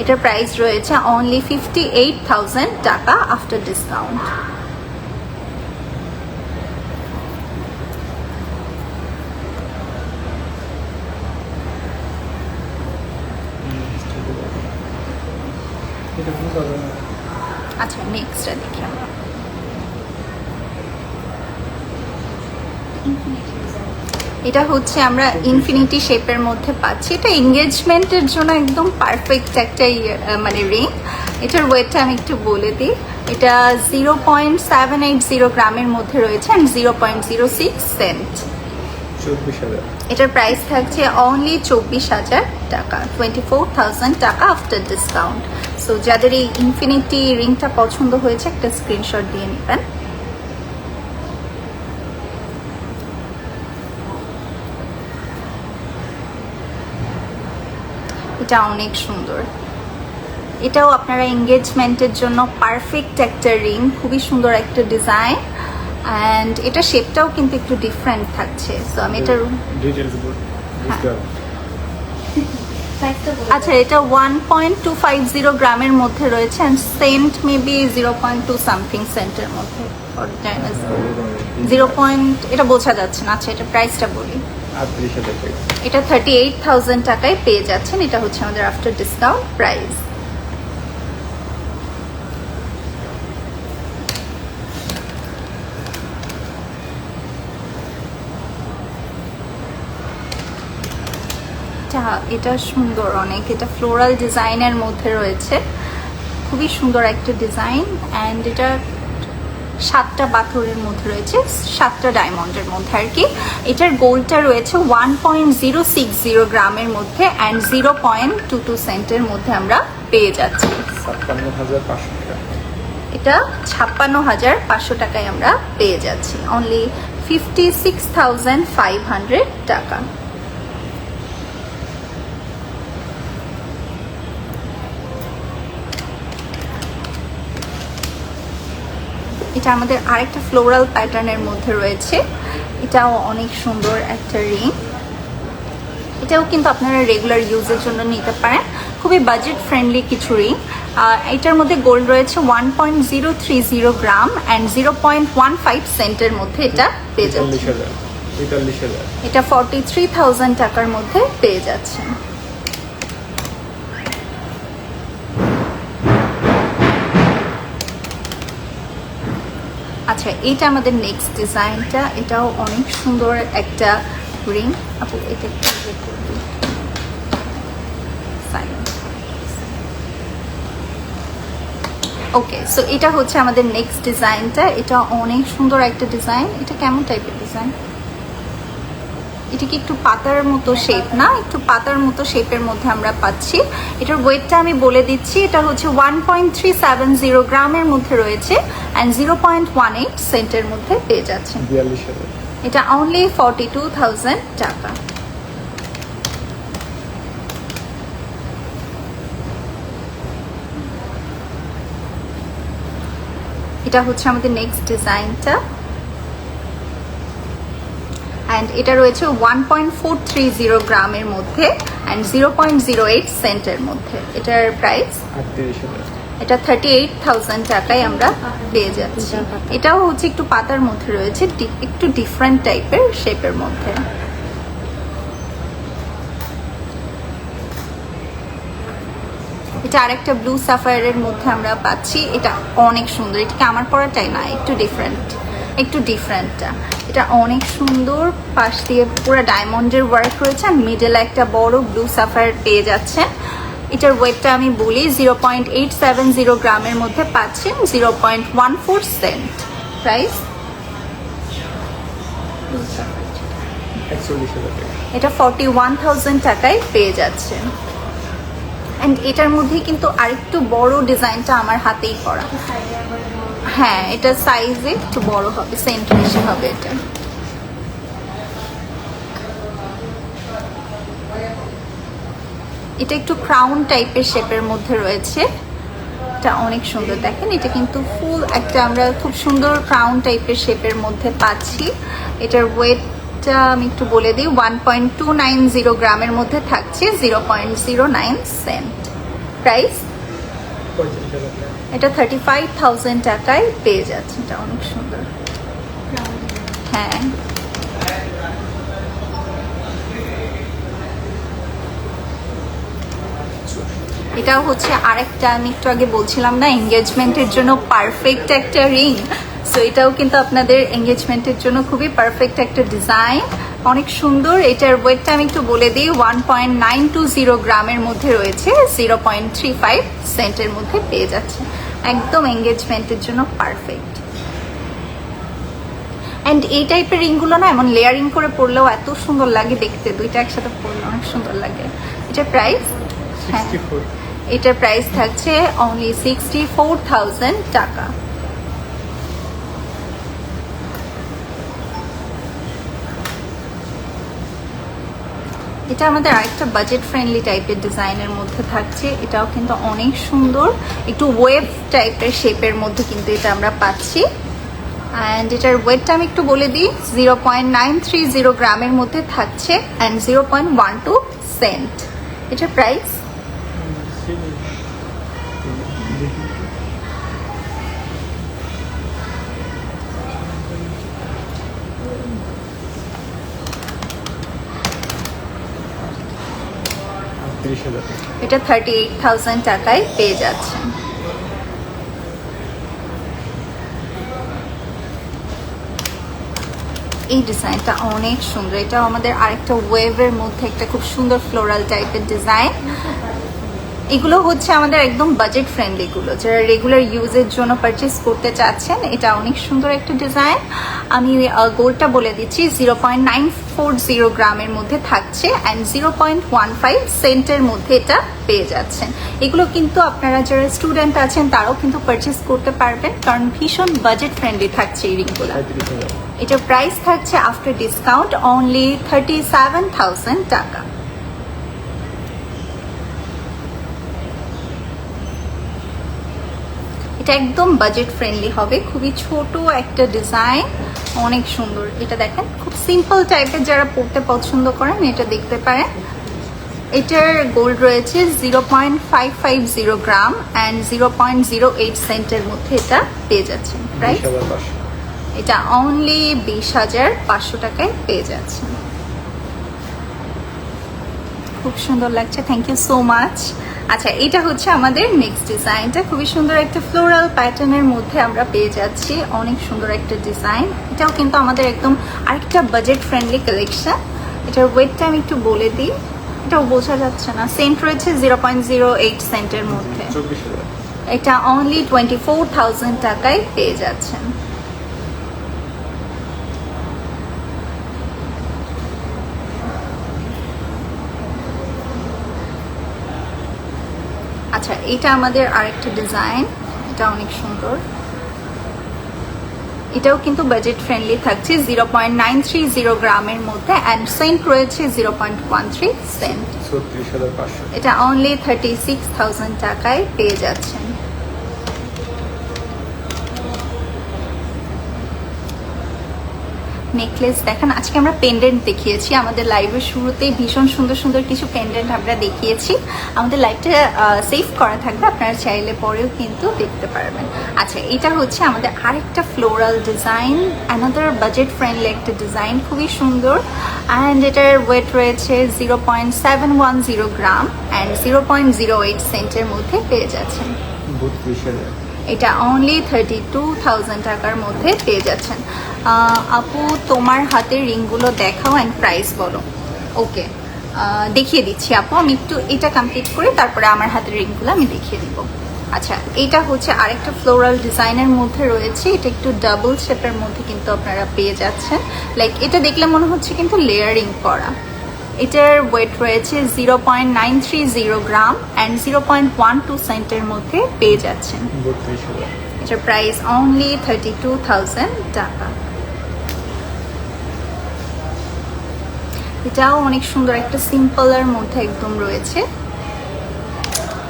এটার প্রাইস রয়েছে অনলি 58,000 টাকা আফটার ডিসকাউন্ট। আচ্ছা, নেক্সটটা দেখি আমরা। এটা হচ্ছে আমরা ইনফিনিটি শেপের মধ্যে পাচ্ছি। এটা এঙ্গেজমেন্টের জন্য একদম পারফেক্ট একটা মানে রিং। এটার ওয়েটটা আমি একটু বলে দিই। এটা 0.780 গ্রামের মধ্যে রয়েছে অ্যান্ড 0.06 সেন্ট। 24,000। এটার প্রাইস থাকছে অনলি 24,000 টাকা, 24,000 টাকা আফটার ডিসকাউন্ট। সো যাদের এই ইনফিনিটি রিংটা পছন্দ হয়েছে একটা স্ক্রিনশট দিয়ে নেবেন। এটা অনেক সুন্দর, এটাও আপনারা এঙ্গেজমেন্টের জন্য পারফেক্ট একটা রিং। খুবই সুন্দর একটা ডিজাইন অ্যান্ড এটা শেপটাও কিন্তু একটু ডিফারেন্ট থাকছে। সো আমি এটার আচ্ছা, এটা 1.250 গ্রামের মধ্যে রয়েছে অ্যান্ড সেন্ট মেবি 0.2 সামথিং সেন্টের মধ্যে। এটা বোঝা যাচ্ছে না। আচ্ছা, এটা প্রাইসটা বলি। 38,000 টাকা। এটা 38,000 টাকায় পেয়ে যাচ্ছেন। এটা হচ্ছে আমাদের আফটার ডিসকাউন্ট প্রাইস। এটা এটা সুন্দর অনেক, এটা ফ্লোরাল ডিজাইনের মধ্যে রয়েছে, খুবই সুন্দর একটা ডিজাইন। অ্যান্ড এটা 7টা পাথরের মধ্যে রয়েছে, 7টা ডায়মন্ডের মধ্যে আর কি। এটার গোল্ডটা রয়েছে 1.060 গ্রামের মধ্যে অ্যান্ড 0.22 সেন্টের মধ্যে আমরা পেয়ে যাচ্ছি। 56,500 টাকা। এটা 56,500 টাকায় আমরা পেয়ে যাচ্ছি, অনলি 56,500 টাকা। এটা আমাদের আরেকটা ফ্লোরাল প্যাটার্নের মধ্যে রয়েছে, এটাও অনেক সুন্দর একটা রিং। এটাও কিন্তু আপনারা রেগুলার ইউজের জন্য নিতে পারেন, খুবই বাজেট ফ্রেন্ডলি কিছু রিং। এটার মধ্যে গোল্ড রয়েছে 1.030 গ্রাম অ্যান্ড 0.15 সেন্টের মধ্যে এটা পেয়ে যাচ্ছে। 43,000। এটা 43,000 টাকার মধ্যে পেয়ে যাচ্ছে। আচ্ছা, এটা আমাদের নেক্সট ডিজাইনটা, এটাও অনেক সুন্দর একটা রিং। আপু এটা ওকে, সো এটা হচ্ছে আমাদের নেক্সট ডিজাইনটা, এটা অনেক সুন্দর একটা ডিজাইন। এটা কেমন টাইপের ডিজাইন? এটা কি একটু পাতার মতো শেপ না? একটু পাতার মতো শেপের মধ্যে আমরা পাচ্ছি। এটার ওয়েটটা আমি বলে দিচ্ছি, এটা হচ্ছে 1.370 গ্রামের মধ্যে রয়েছে অ্যান্ড 0.18 সেন্টের মধ্যে পেয়ে যাচ্ছেন। 42,000। এটা অনলি 42,000 টাকা। এটা হচ্ছে আমাদের নেক্সট ডিজাইনটা অ্যান্ড এটা রয়েছে 1.430 গ্রামের মধ্যে অ্যান্ড 0.08 সেন্টের মধ্যে। এটার প্রাইস 38,000। এটা 38,000 টাকায় আমরা পেয়ে যাচ্ছি। এটাও হচ্ছে একটু পাতার মধ্যে রয়েছে, একটু ডিফারেন্ট টাইপের শেপের মধ্যে। এটা আরেকটা ব্লু সাফায়ারের মধ্যে আমরা পাচ্ছি, এটা অনেক সুন্দর। এটাকে আমার পরাটাই না, একটু ডিফারেন্টটা। এটা অনেক সুন্দর, পাশ দিয়ে পুরো ডায়মন্ডের ওয়ার্ক রয়েছে আর মিডলে একটা বড় ব্লু সাফায়ার পেয়ে যাচ্ছেন। এটার ওয়েটটা আমি বলি 0.870 গ্রামের মধ্যে পাচ্ছেন, 0.14 সেন্ট। প্রাইস 41,000 টাকা। এটা 41,000 টাকায় পেয়ে যাচ্ছেন। অ্যান্ড এটার মধ্যে কিন্তু আরেকটু বড় ডিজাইনটা আমার হাতেই করা। হ্যাঁ, এটা সাইজে একটু বড় হবে, সেন্ট বেশি হবে এটা। এটা একটু ক্রাউন টাইপের শেপের মধ্যে রয়েছে, এটা অনেক সুন্দর। দেখেন, এটা কিন্তু ফুল একটা আমরা খুব সুন্দর ক্রাউন টাইপের শেপের মধ্যে পাচ্ছি। এটার ওয়েটটা আমি একটু বলে দিই, 1.290 গ্রামের মধ্যে থাকছে, 0.09 সেন্ট। প্রাইস 45,000 টাকা। এটা 35,000 টাকায় পেয়ে যাচ্ছে। এটা অনেক সুন্দর। হ্যাঁ, এটাও হচ্ছে আরেকটা, আমি একটু আগে বলছিলাম না এঙ্গেজমেন্টের জন্য পারফেক্ট একটা রিং। সো এটাও কিন্তু আপনাদের এঙ্গেজমেন্টের জন্য খুবই পারফেক্ট একটা ডিজাইন, অনেক সুন্দর। এটার ওয়েটটা আমি একটু বলে দিই, 1.920 গ্রামের মধ্যে রয়েছে, 0.35 সেন্টের মধ্যে পেয়ে যাচ্ছে। একদম এঙ্গেজমেন্টের জন্য পারফেক্ট। অ্যান্ড এই টাইপের রিংগুলো না এমন লেয়ারিং করে পরলেও এত সুন্দর লাগে দেখতে, দুইটা একসাথে পরলে অনেক সুন্দর লাগে। এটার প্রাইস, হ্যাঁ, 64। এটার প্রাইস থাকছে অনলি 64,000 টাকা। এটা আমাদের আরেকটা বাজেট ফ্রেন্ডলি টাইপের ডিজাইনের মধ্যে থাকছে, এটাও কিন্তু অনেক সুন্দর, একটু ওয়েভ টাইপের শেপের মধ্যে কিন্তু এটা আমরা পাচ্ছি। অ্যান্ড এটার ওয়েটটা আমি একটু বলে দিই, 0.930 গ্রামের মধ্যে থাকছে অ্যান্ড 0.12 সেন্ট। এটার প্রাইস এটা 38,000 টাকায় পেয়ে যাচ্ছেন। এই ডিজাইনটা অনেক সুন্দর। এটা আমাদের আরেকটা ওয়েভের মধ্যে একটা খুব সুন্দর ফ্লোরাল টাইপের ডিজাইন। এগুলো হচ্ছে আমাদের একদম বাজেট ফ্রেন্ডলি গুলো, যারা রেগুলার ইউজের জন্য পারচেস করতে চাচ্ছেন। এটা অনেক সুন্দর একটা ডিজাইন। আমি গোল্ডটা বলে দিচ্ছি, 0.940 গ্রামের মধ্যে থাকছে অ্যান্ড 0.15 সেন্টের মধ্যে এটা পেয়ে যাচ্ছেন। এগুলো কিন্তু আপনারা যারা স্টুডেন্ট আছেন তারাও কিন্তু পারচেস করতে পারবেন, কারণ ভীষণ বাজেট ফ্রেন্ডলি থাকছে এই রিংগুলো। 37,000 এটার প্রাইস থাকছে আফটার ডিসকাউন্ট অনলি 37,000 টাকা। এটা একদম বাজেট ফ্রেন্ডলি হবে, খুবই ছোট একটা ডিজাইন, অনেক সুন্দর। এটা দেখেন, খুব সিম্পল টাইপের যারা পড়তে পছন্দ করেন এটা দেখতে পারেন। এটার গোল্ড রয়েছে 0.550 গ্রাম অ্যান্ড 0.08 সেন্টের মধ্যে এটা পেয়ে যাচ্ছেন। প্রাইস 20,500 এটা অনলি 20,500 টাকায় পেয়ে যাচ্ছেন। খুব সুন্দর লাগছে, থ্যাংক ইউ সো মাচ। আচ্ছা, এটা হচ্ছে আমাদের নেক্সট ডিজাইনটা, খুবই সুন্দর একটা ফ্লোরাল প্যাটার্নের মধ্যে আমরা পেয়ে যাচ্ছি। অনেক সুন্দর একটা ডিজাইন। এটাও কিন্তু আমাদের একদম আরেকটা বাজেট ফ্রেন্ডলি কালেকশন। এটার ওয়েটটা আমি একটু বলে দিই, এটাও বোঝা যাচ্ছে না। সেন্ট রয়েছে 0.08 সেন্টের মধ্যে। 24,000 এটা অনলি 24,000 টাকায় পেয়ে যাচ্ছেন। আচ্ছা, এটা আমাদের আরেকটা ডিজাইন, এটা অনেক সুন্দর। এটাও কিন্তু বাজেট ফ্রেন্ডলি থাকছে, 0.930 গ্রামের মধ্যে অ্যান্ড সেন্ট রয়েছে 0.13 সেন্ট। 36,500 এটা অনলি 36,000 টাকায় পেয়ে যাচ্ছেন। নেকলেস দেখেন, আজকে আমরা পেন্ডেন্ট দেখিয়েছি। আমাদের লাইভের শুরুতেই ভীষণ সুন্দর সুন্দর কিছু পেন্ডেন্ট আমরা দেখিয়েছি। আমাদের লাইভটা সেভ করা থাকবে, আপনারা চাইলে পরেও কিন্তু দেখতে পারবেন। আচ্ছা, এটা হচ্ছে আমাদের আরেকটা floral design, another budget friendly একটা ডিজাইন, খুবই সুন্দর। অ্যান্ড এটার ওয়েট রয়েছে 0.710 গ্রাম অ্যান্ড 0.08 সেন্টের মধ্যে পেয়ে যাচ্ছেন। 32,000 এটা অনলি 32,000 টাকার মধ্যে পেয়ে যাচ্ছেন। আপু, তোমার হাতের রিংগুলো দেখাও অ্যান্ড প্রাইস বলো। ওকে, দেখিয়ে দিচ্ছি আপু, আমি একটু এটা কমপ্লিট করে তারপরে আমার হাতের রিংগুলো আমি দেখিয়ে দিব। আচ্ছা, এটা হচ্ছে আরেকটা ফ্লোরাল ডিজাইনের মধ্যে রয়েছে। এটা একটু ডাবল শেপের মধ্যে কিন্তু আপনারা পেয়ে যাচ্ছেন। লাইক এটা দেখলে মনে হচ্ছে কিন্তু লেয়ারিং করা। এটার ওয়েট রয়েছে 0.930 গ্রাম অ্যান্ড 0.12 সেন্টের মধ্যে পেয়ে যাচ্ছেন। 32,000 এটার প্রাইস অনলি 32,000 টাকা। এটাও অনেক সুন্দর একটা সিম্পলের মধ্যে একদম রয়েছে।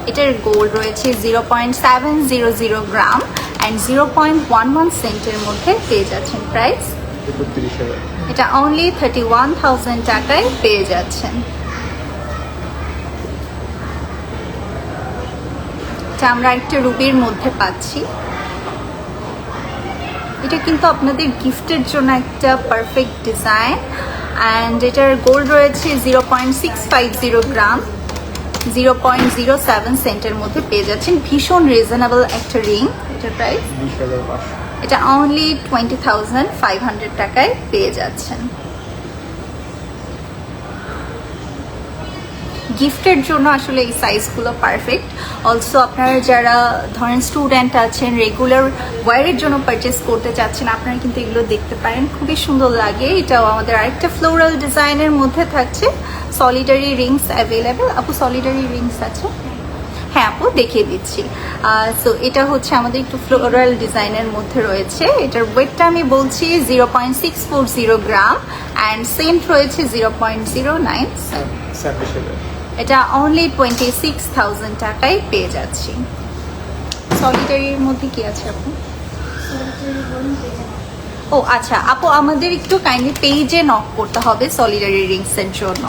এটার গোল্ড রয়েছে 0.700 গ্রাম অ্যান্ড 0.11 সেন্টের মধ্যে পেয়ে যাচ্ছেন। প্রাইস 31,000 এটা অনলি 31,000 টাকায় পেয়ে যাচ্ছেন। এটা আমরা একটা রুবির মধ্যে পাচ্ছি। এটা কিন্তু আপনাদের গিফটের জন্য একটা পারফেক্ট ডিজাইন। অ্যান্ড এটার গোল্ড রয়েছে 0.650 গ্রাম, 0.07 সেন্টের মধ্যে পেয়ে যাচ্ছেন। ভীষণ রিজনেবল একটা রিং। এটার প্রাইস 20,500 এটা অনলি 20,500 টাকায় পেয়ে যাচ্ছেন। গিফটের জন্য আসলে এই সাইজগুলো পারফেক্ট। অলসো আপনারা যারা ধরেন স্টুডেন্ট আছেন, রেগুলার ওয়্যারের জন্য পারচেস করতে চাচ্ছেন, আপনারা কিন্তু এগুলো দেখতে পারেন, খুবই সুন্দর লাগে। এটাও আমাদের আরেকটা ফ্লোরাল ডিজাইনের মধ্যে থাকছে। সলিডারি রিংস অ্যাভেলেবেল। আপু, সলিডারি রিংস আছে? হ্যাঁ আপু, দেখিয়ে দিচ্ছি। সো এটা হচ্ছে আমাদের একটু ফ্লোরাল ডিজাইনের মধ্যে রয়েছে। এটার ওয়েটটা আমি বলছি 0.640 গ্রাম অ্যান্ড সেন্ট রয়েছে 0.09 সেন্ট। 26,000 এটা অনলি 26,000 টাকায় পেয়ে যাচ্ছি। সলিডারির মধ্যে কি আছে আপু? ও আচ্ছা আপু, আমাদের একটু কাইন্ডলি পেজে নক করতে হবে সলিডারি রিংসের জন্য।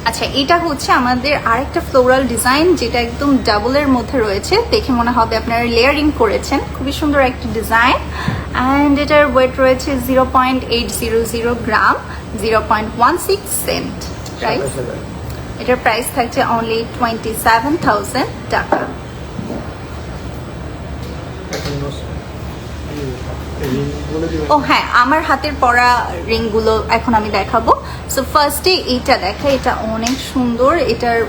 আচ্ছা, এটা হচ্ছে আমাদের আরেকটা ফ্লোরাল ডিজাইন, যেটা একদম ডাবলের মধ্যে রয়েছে। দেখে মনে হবে আপনারা লেয়ারিং করেছেন। খুবই সুন্দর একটা ডিজাইন। অ্যান্ড এটার ওয়েট রয়েছে 0.800 গ্রাম, 0.16 সেন্ট। প্রাইস, 27,000 এটার প্রাইস থাকছে অনলি 27,000 টাকা। রিং বলে দিবেন। ও হ্যাঁ, আমার হাতের পরা রিংগুলো এখন আমি দেখাবো। সো ফার্স্টে এইটা দেখা, এটা অনেক সুন্দর। এটার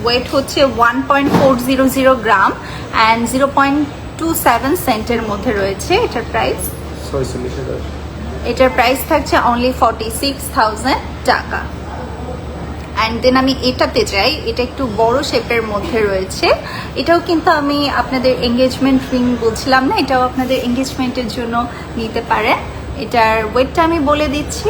ওয়েট হচ্ছে 1.400 গ্রাম অ্যান্ড 0.27 সেন্টের মধ্যে রয়েছে। এটার প্রাইস 46,000। এটার প্রাইস থাকছে অনলি 46,000 টাকা। অ্যান্ড দেন আমি এটাতে যাই, এটা একটু বড় শেপের মধ্যে রয়েছে। এটাও কিন্তু আমি আপনাদের এঙ্গেজমেন্ট রিং বলছিলাম না, এটাও আপনাদের এঙ্গেজমেন্টের জন্য নিতে পারেন। এটার ওয়েটটা আমি বলে দিচ্ছি,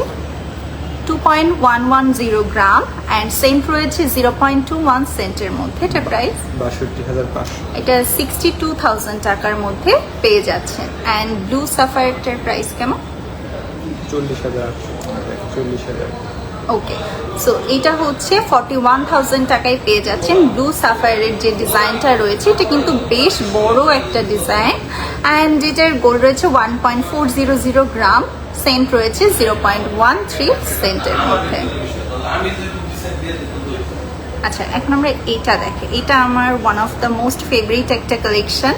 2.110 গ্রাম অ্যান্ড সেন্ট রয়েছে 0.21 সেন্টের মধ্যে। এটা প্রাইস 62,500। এটা 62,000 টাকার মধ্যে পেয়ে যাচ্ছেন। অ্যান্ড ব্লু সাফায়ারটার প্রাইস কেমন? 40,800। 40,000। ওকে, সো এটা হচ্ছে 41,000 টাকায় পেয়ে যাচ্ছেন। ব্লু সাফায়ারের যে ডিজাইনটা রয়েছে এটা কিন্তু বেশ বড় একটা ডিজাইন অ্যান্ড এটার গোল্ড রয়েছে 1.400 গ্রাম, সেন্ট রয়েছে 0.13 সেন্টের মধ্যে। আচ্ছা, এখন আমরা এটা দেখি। এটা আমার one of the most favourite একটা কালেকশন।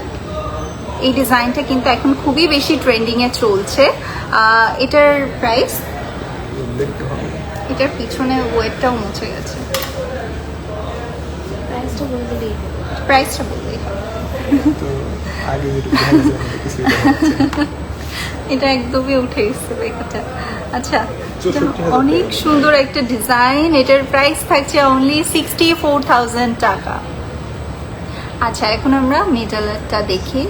এই ডিজাইনটা কিন্তু এখন খুবই বেশি ট্রেন্ডিংয়ে চলছে। এটার প্রাইস, দেখতে হবে। এটার পিছনে ওয়েটটাও মুছে গেছে। প্রাইসটা বললেই হবে। তো আগে যেটুকু দেখা যাচ্ছে কিছুই দেখা যাচ্ছে না। এটা একদমই উঠে গেছে লেখাটা। আচ্ছা, এটা 64,000 অনেক সুন্দর একটা ডিজাইন। এটার প্রাইস থাকছে অনলি 64,000 টাকা। আচ্ছা, এখন আমরা মেটালটা দেখি।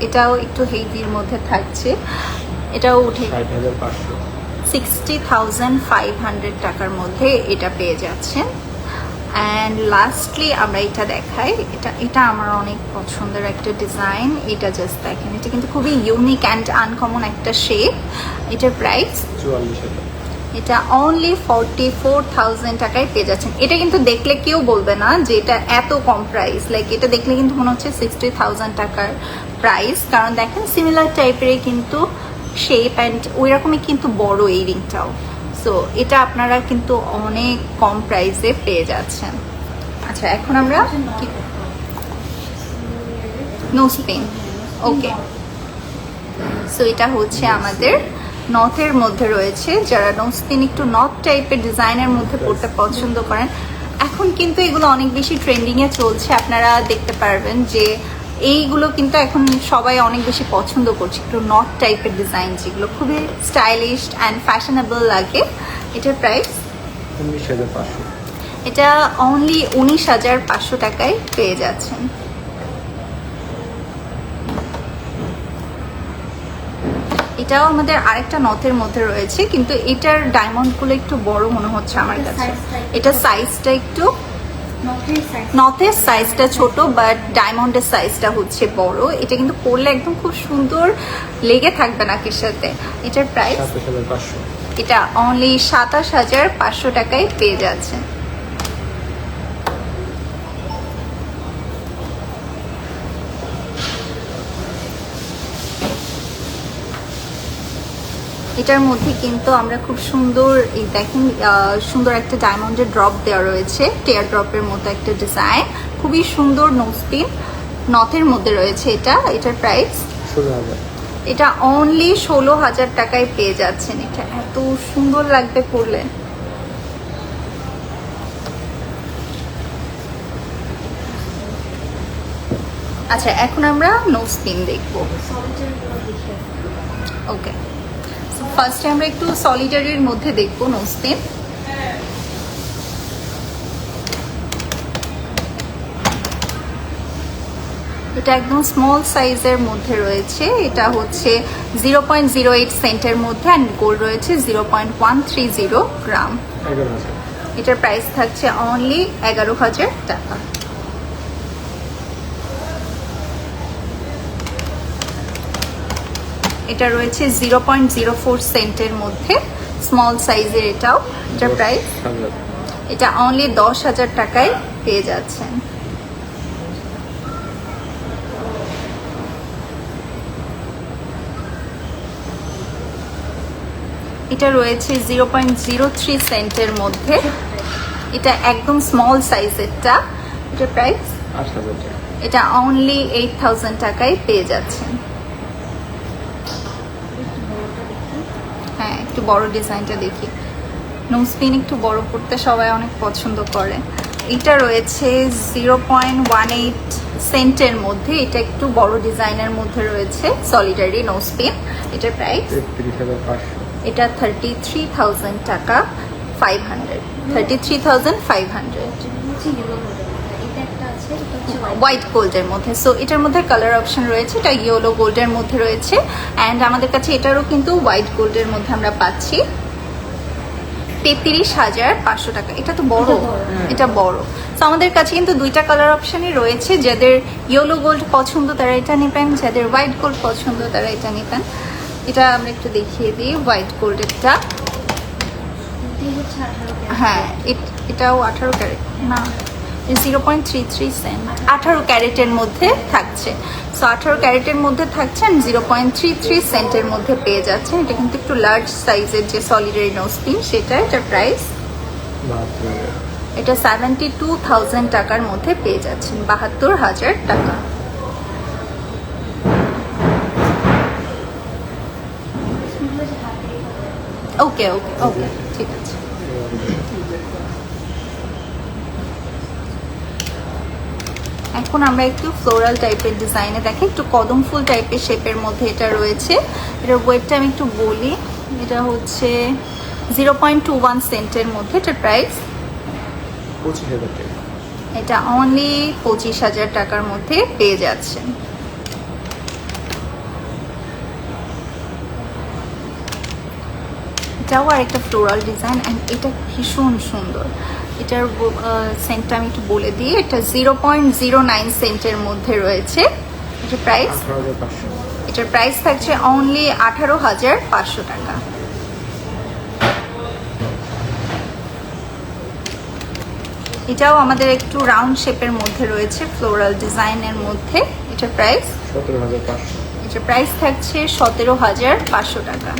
এটাও একটু হেভির মধ্যে থাকছে। এটাও উঠে 60,500। 60,500 টাকার মধ্যে এটা পেয়ে যাচ্ছেন। অ্যান্ড লাস্টলি আমরা এটা দেখাই। এটা আমার অনেক পছন্দের একটা ডিজাইন। এটা জাস্ট দেখেন, এটা কিন্তু খুবই ইউনিক অ্যান্ড আনকমন একটা শেপ। এটার প্রাইস 44,000। এটা অনলি 44,000 টাকায় পেয়ে যাচ্ছেন। এটা কিন্তু দেখলে কেউ বলবে না যে এটা এত কম প্রাইস। লাইক এটা দেখলে কিন্তু মনে হচ্ছে 60,000 টাকার প্রাইস, কারণ দেখেন সিমিলার টাইপেরই কিন্তু শেপ অ্যান্ড ওই রকমই কিন্তু বড় এই রিংটাও। সো এটা আপনারা কিন্তু অনেক কম প্রাইসে পেয়ে যাচ্ছেন। আচ্ছা, এখন আমরা কি নোজ পিন। ওকে, সো এটা হচ্ছে আমাদের নথের মধ্যে রয়েছে। যারা নোজ পিন একটু নথ টাইপের ডিজাইনের মধ্যে পড়তে পছন্দ করেন, এখন কিন্তু এগুলো অনেক বেশি ট্রেন্ডিংয়ে চলছে। আপনারা দেখতে পারবেন যে এইগুলো কিন্তু এখন সবাই অনেক বেশি পছন্দ করছে, একটু নট টাইপের ডিজাইন যেগুলো খুবই স্টাইলিশ অ্যান্ড ফ্যাশনেবল লাগে। এটার প্রাইস 19,500। এটা অনলি 19,500 টাকায় পেয়ে যাচ্ছেন। এটাও আমাদের আরেকটা নথের মধ্যে রয়েছে, কিন্তু এটার ডায়মন্ডগুলো একটু বড় মনে হচ্ছে আমার কাছে। এটা সাইজটা একটু, নথের সাইজটা ছোট বাট ডায়মন্ডের সাইজটা হচ্ছে বড়। এটা কিন্তু পরলে একদম খুব সুন্দর লেগে থাকবে নাকের সাথে। এটার প্রাইস 27,500। এটা অনলি 27,500 টাকায় পেয়ে যাচ্ছেন। এটার মধ্যে কিন্তু আমরা খুব সুন্দর, এই দেখেন সুন্দর একটা ডায়মন্ডের ড্রপ দেওয়া রয়েছে, টেয়ার ড্রপের মতো একটা ডিজাইন, খুবই সুন্দর নোজ পিন নথের মধ্যে রয়েছে। এটার প্রাইস 16,000। এটা অনলি 16,000 টাকায় পেয়ে যাচ্ছেন। এটা এত সুন্দর লাগবে পরলে। আচ্ছা, এখন আমরা নোজ পিন দেখবো। ওকে, ফার্স্টে আমরা একটু সলিডারির মধ্যে দেখবো নোজ পিন। এটা একদম স্মল সাইজের মধ্যে রয়েছে। এটা হচ্ছে 0.08 সেন্টের মধ্যে অ্যান্ড গোল্ড রয়েছে 0.130 গ্রাম। 11,000। এটার প্রাইস থাকছে অনলি 11,000 টাকা। এটা রয়েছে 0.04 সেন্টের মধ্যে, স্মল সাইজের এটাও। এটার প্রাইস 10,000। এটা অনলি 10,000 টাকায় পেয়ে যাচ্ছেন। এটা রয়েছে 0.03 সেন্টের মধ্যে, এটা একদম স্মল সাইজেরটা। এটার প্রাইস 8,000 টাকা। এটা অনলি 8,000 টাকায় পেয়ে যাচ্ছেন। হ্যাঁ একটু বড় ডিজাইনটা দেখি। নোজ পিন একটু বড় করতে সবাই অনেক পছন্দ করে। এটা রয়েছে 0.18 সেন্টের মধ্যে, এটা একটু বড় ডিজাইনের মধ্যে রয়েছে, সলিডারি নোজ পিন। এটার প্রাইস 33,500। এটা 33,000 টাকা, 500, 33,500। হোয়াইট গোল্ডের মধ্যে। সো এটার মধ্যে কালার অপশন রয়েছে, এটা ইয়েলো গোল্ডের মধ্যে রয়েছে অ্যান্ড আমাদের কাছে এটারও কিন্তু হোয়াইট গোল্ডের মধ্যে আমরা পাচ্ছি। 33,500 টাকা। এটা তো বড়, এটা বড়। তো আমাদের কাছে কিন্তু দুইটা কালার অপশনই রয়েছে, যাদের ইয়েলো গোল্ড পছন্দ তারা এটা নেবেন, যাদের হোয়াইট গোল্ড পছন্দ তারা এটা নেবেন। এটা আমরা একটু দেখিয়ে দিই হোয়াইট গোল্ডেরটা। হ্যাঁ এটাও 18 ক্যারেট না, 0.33 সেন্ট, 18 ক্যারেটের মধ্যে থাকছে। সো 18 ক্যারেটের মধ্যে থাকছে 0.33 সেন্টের মধ্যে পেয়ে যাচ্ছেন। এটা কিন্তু একটু লার্জ সাইজের যে সলিডারি নোজ পিন সেটা। এটার প্রাইস এটা 72,000 টাকার মধ্যে পেয়ে যাচ্ছেন, 72,000 টাকা। ওকে ওকে ওকে ঠিক আছে। এখন আমরা একটু ফ্লোরাল টাইপের ডিজাইনে দেখি, একটু কদম ফুল টাইপের শেপের মধ্যে এটা রয়েছে। এটার ওয়েটটা আমি একটু বলি, এটা হচ্ছে 0.21 সেন্টের মধ্যে। এটার প্রাইস 25,000 টাকা। এটা অনলি 25,000 টাকার মধ্যে পেয়ে যাচ্ছেন। এটাও আর একটা ফ্লোরাল ডিজাইন অ্যান্ড এটা ভীষণ সুন্দর। এটার সেন্টটা আমি একটু বলে দিই, এটা 0.09 সেন্টের মধ্যে রয়েছে। এটার প্রাইস 18,500। এটার প্রাইস থাকছে অনলি 18,500 টাকা। এটাও আমাদের একটু রাউন্ড শেপের মধ্যে রয়েছে, ফ্লোরাল ডিজাইনের মধ্যে। এটার প্রাইস 17,500। এটার প্রাইস থাকছে 17,500 টাকা।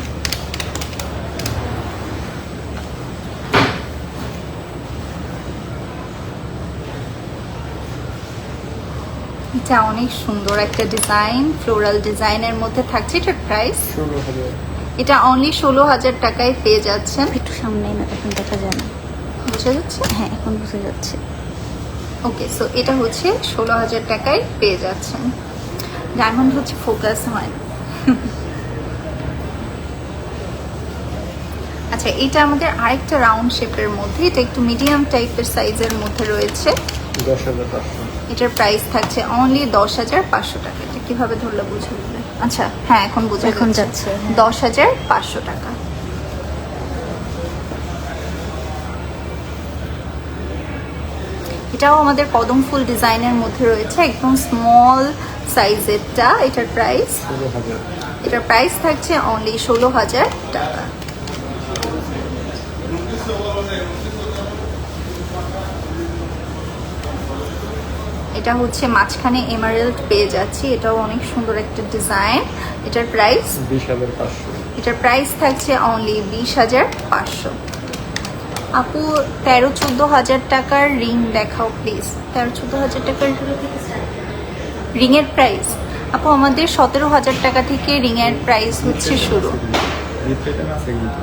এটা অনেক সুন্দর একটা ডিজাইন, ফ্লোরাল ডিজাইনের মধ্যে থাকছে। এটার প্রাইস 16,000। এটা অনলি 16,000 টাকায় পেয়ে যাচ্ছেন। একটু সামনে না, এখন দেখা যায় না। বুঝা যাচ্ছে? হ্যাঁ এখন বুঝে যাচ্ছে। ওকে, সো এটা হচ্ছে 16,000 টাকায় পেয়ে যাচ্ছেন। ডায়মন্ড হচ্ছে ফোকাস হয় না। আচ্ছা, এটা আমাদের আরেকটা রাউন্ড শেপের মধ্যে, এটা একটু মিডিয়াম টাইপের সাইজের মধ্যে রয়েছে। 10,500। এটার প্রাইস থাকছে অনলি 10,500 টাকা। এটা কিভাবে ধরলে বুঝে যাবে? আচ্ছা হ্যাঁ, এখন বুঝে এখন যাচ্ছে, হ্যাঁ। 10,500 টাকা। এটাও আমাদের কদম ফুল ডিজাইনের মধ্যে রয়েছে, একদম স্মল সাইজেরটা। এটার প্রাইস 16,000। এটার প্রাইস থাকছে অনলি 16,000 টাকা। এটা হচ্ছে মাঝখানে এমারেল্ড পেয়ে যাচ্ছি, এটাও অনেক সুন্দর একটা ডিজাইন। এটার প্রাইস 20,500। এটার প্রাইস থাকছে অনলি 20,500। আপু 13-14 টাকার রিং দেখাও প্লিজ। 13-14 টাকার রিংয়ের প্রাইস আপু আমাদের 17,000 টাকা থেকে রিংয়ের প্রাইস হচ্ছে শুরু। ভিতরে আছে কিন্তু।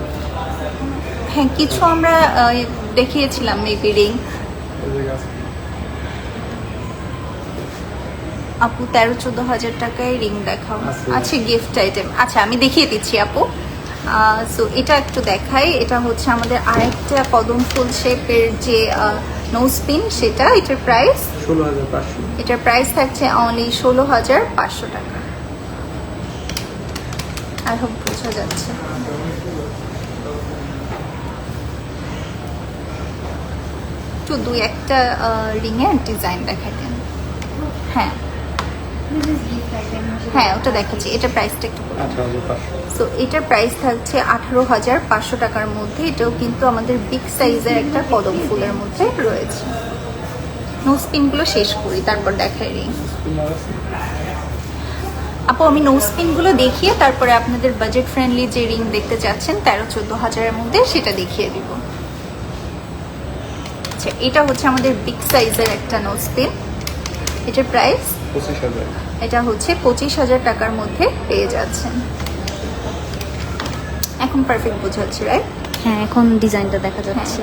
হ্যাঁ, কিছু আমরা দেখিয়েছিলাম মেবি রিং। এই জায়গা আছে। আপু 13-14 টাকায় রিং দেখাও। আছে। আচ্ছা, গিফট আইটেম। আচ্ছা, আমি দেখিয়ে দিচ্ছি আপু। সো এটা একটু দেখাই। এটা হচ্ছে আমাদের আরেকটা কদম ফুল শেপের যে নোজ পিন সেটা। এটার প্রাইস 16,500। এটার প্রাইস থাকছে অনলি 16,500 টাকা। আই হোপ বোঝা যাচ্ছে। একটু দুই একটা রিংয়ের ডিজাইন দেখাতেন। হ্যাঁ হ্যাঁ, ওটা দেখাচ্ছি। এটার প্রাইসটা একটু বলুন। 18,500। সো এটার প্রাইস থাকছে 18,500 টাকার মধ্যে। এটাও কিন্তু আমাদের বিগ সাইজের একটা কদম ফুলের মধ্যে রয়েছে। নোজ পিনগুলো শেষ করি, তারপর দেখাই রিং। স্পিনার আছে। আপু আমি নোজ পিনগুলো দেখিয়ে তারপরে আপনাদের বাজেট ফ্রেন্ডলি যে রিং দেখতে চাচ্ছেন 13-14 হাজারের মধ্যে সেটা দেখিয়ে দিব। আচ্ছা, এটা হচ্ছে আমাদের বিগ সাইজের একটা নোজ পিন। এটার প্রাইস 25,000। এটা হচ্ছে 25,000 টাকার মধ্যে পেয়ে যাচ্ছেন। এখন পারফেক্ট বোঝাচ্ছে, রাইট? হ্যাঁ, এখন ডিজাইনটা দেখা যাচ্ছে।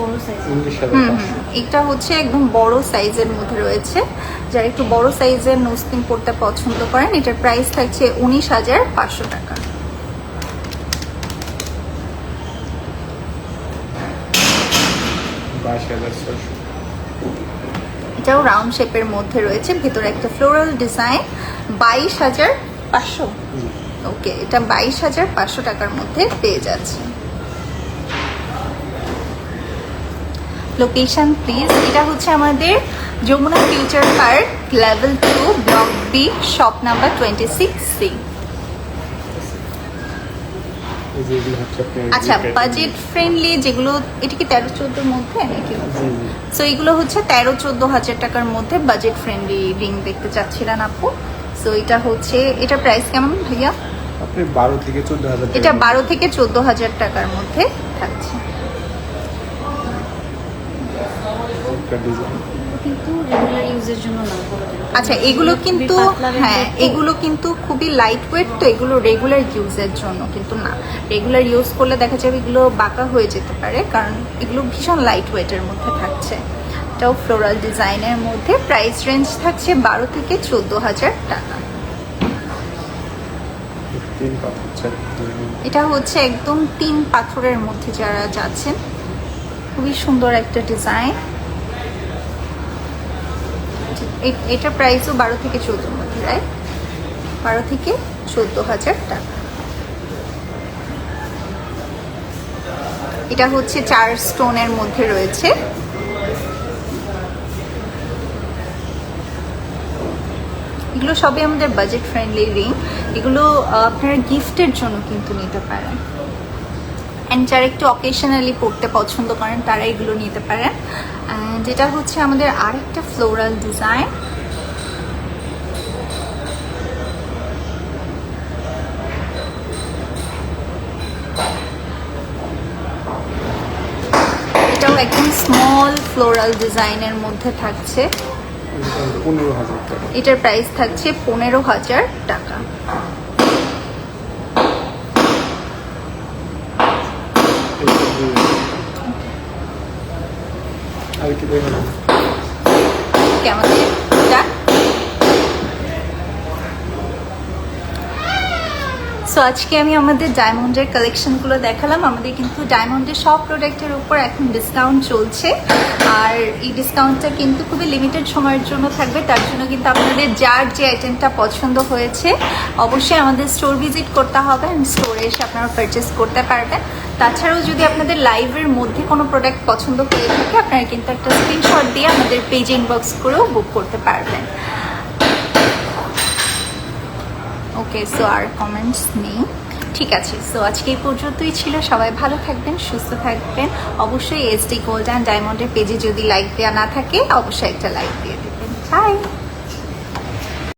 বড় সাইজ। 19,500 এটা হচ্ছে একদম বড় সাইজের মধ্যে রয়েছে। যারা একটু বড় সাইজের নোজ পিন পরতে পছন্দ করেন, এটার প্রাইস থাকছে 19,500 টাকা। এটাও রাউন্ড শেপের মধ্যে রয়েছে, ভেতরে একটা ফ্লোরাল ডিজাইন। 22,500। ওকে, এটা 22,500 টাকার মধ্যে পেয়ে যাচ্ছে। Location please. এটা হচ্ছে আমাদের Jamuna future park, level 2, block B, shop number 26C। আচ্ছা, বাজেট ফ্রেন্ডলি যেগুলো, এটা কি 13-14 মধ্যে নাকি? সো এগুলো হচ্ছে 13-14 হাজার টাকার মধ্যে বাজেট ফ্রেন্ডলি রিং দেখতে চাচ্ছিলেন আপু। সো এটা হচ্ছে, এটা প্রাইস কেমন ভাইয়া? আপনি 12 থেকে 14,000। এটা 12 থেকে 14,000 টাকার মধ্যে থাকছে। কিন্তু রেগুলার ইউজের জন্য না। আচ্ছা, এগুলো কিন্তু হ্যাঁ, এগুলো কিন্তু খুবই লাইট ওয়েট, তো এগুলো রেগুলার ইউজের জন্য কিন্তু না। রেগুলার ইউজ করলে দেখা যাবে এগুলো বাঁকা হয়ে যেতে পারে, কারণ এগুলো ভীষণ লাইট ওয়েটের মধ্যে থাকছে। এটাও ফ্লোরাল ডিজাইনের মধ্যে, প্রাইস রেঞ্জ থাকছে 12 থেকে 14,000 টাকা। এটা হচ্ছে একদম 3 পাথরের মধ্যে যারা যাচ্ছেন, খুবই সুন্দর একটা ডিজাইন। এটা প্রাইসও 12 থেকে 14 মধ্যে, রাইট? 12 থেকে 14,000 টাকা। এটা হচ্ছে 4 স্টোনের মধ্যে রয়েছে। এগুলো সবই আমাদের বাজেট ফ্রেন্ডলি রিং। এগুলো আপনারা গিফটের জন্য কিন্তু নিতে পারেন, অ্যান্ড যারা একটু অকেশনালি পড়তে পছন্দ করেন তারা এগুলো নিতে পারেন। অ্যান্ড এটা হচ্ছে আমাদের আরেকটা ফ্লোরাল ডিজাইন। এটাও একদম স্মল ফ্লোরাল ডিজাইনের মধ্যে থাকছে। 15,000 টাকা। এটার প্রাইস থাকছে 15,000 টাকা। আর কি দেখেন? কেমন এটা? সো আজকে আমি আমাদের ডায়মন্ডের কালেকশনগুলো দেখালাম। আমাদের কিন্তু ডায়মন্ডের সব প্রোডাক্টের উপর এখন ডিসকাউন্ট চলছে, আর এই ডিসকাউন্টটা কিন্তু খুবই লিমিটেড সময়ের জন্য থাকবে। তার জন্য কিন্তু আপনাদের যার যে আইটেমটা পছন্দ হয়েছে অবশ্যই আমাদের স্টোর ভিজিট করতে হবে, অ্যান্ড স্টোরে এসে আপনারা পারচেস করতে পারবেন। তাছাড়াও যদি আপনাদের লাইভের মধ্যে কোনো প্রোডাক্ট পছন্দ হয়ে থাকে, আপনারা কিন্তু একটা স্ক্রিনশট দিয়ে আমাদের পেজে ইনবক্স করেও বুক করতে পারবেন। ওকে, সো আর কমেন্টস নেই, ঠিক আছে। সো আজকে এই পর্যন্তই ছিল। সবাই ভালো থাকবেন, সুস্থ থাকবেন। অবশ্যই এসডি গোল্ড অ্যান্ড ডায়মন্ডের পেজে যদি লাইক দেওয়া না থাকে, অবশ্যই একটা লাইক দিয়ে দেবেন। বাই।